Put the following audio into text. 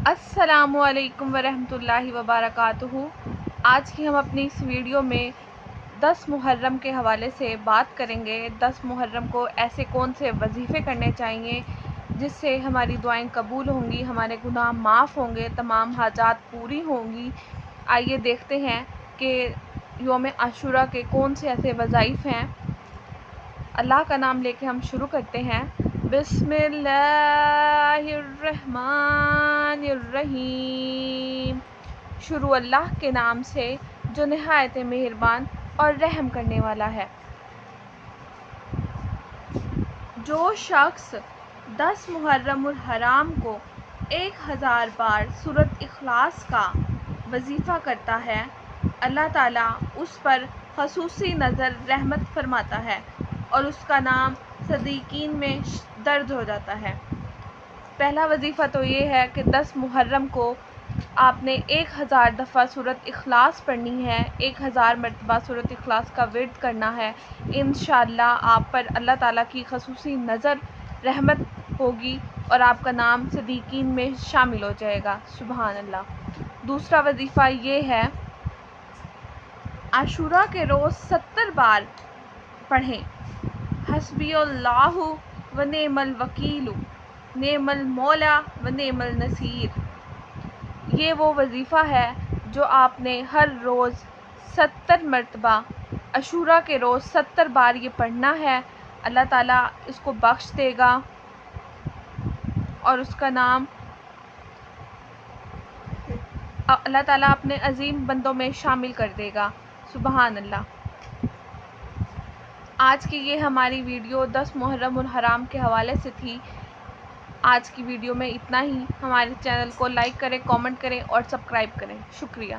السلام علیکم ورحمۃ اللہ وبرکاتہ۔ آج کی ہم اپنی اس ویڈیو میں 10 محرم کے حوالے سے بات کریں گے۔ 10 محرم کو ایسے کون سے وظیفے کرنے چاہیے جس سے ہماری دعائیں قبول ہوں گی، ہمارے گناہ معاف ہوں گے، تمام حاجات پوری ہوں گی۔ آئیے دیکھتے ہیں کہ یوم عاشوراء کے کون سے ایسے وظائف ہیں۔ اللہ کا نام لے کے ہم شروع کرتے ہیں۔ بسم اللہ الرحمن الرحیم۔ شروع اللہ کے نام سے جو نہایت مہربان اور رحم کرنے والا ہے۔ جو شخص 10 محرم الحرام کو 1000 بار سورۃ اخلاص کا وظیفہ کرتا ہے، اللہ تعالیٰ اس پر خصوصی نظر رحمت فرماتا ہے اور اس کا نام صدیقین میں درج ہو جاتا ہے۔ پہلا وظیفہ تو یہ ہے کہ 10 محرم کو آپ نے 1000 دفعہ سورۃ اخلاص پڑھنی ہے، 1000 مرتبہ سورۃ اخلاص کا ورد کرنا ہے۔ انشاءاللہ آپ پر اللہ تعالیٰ کی خصوصی نظر رحمت ہوگی اور آپ کا نام صدیقین میں شامل ہو جائے گا۔ سبحان اللہ۔ دوسرا وظیفہ یہ ہے، عاشوراء کے روز 70 بار پڑھیں، حسبی اللہ و نعم الوکیل، نعم المولا و نعم النصیر۔ یہ وہ وظیفہ ہے جو آپ نے ہر روز 70 مرتبہ، عاشوراء کے روز 70 بار یہ پڑھنا ہے۔ اللہ تعالیٰ اس کو بخش دے گا اور اس کا نام اللہ تعالیٰ اپنے عظیم بندوں میں شامل کر دے گا۔ سبحان اللہ۔ آج کی یہ ہماری ویڈیو 10 محرم الحرام کے حوالے سے تھی۔ آج کی ویڈیو میں اتنا ہی۔ ہمارے چینل کو لائک کریں، کامنٹ کریں اور سبسکرائب کریں۔ شکریہ۔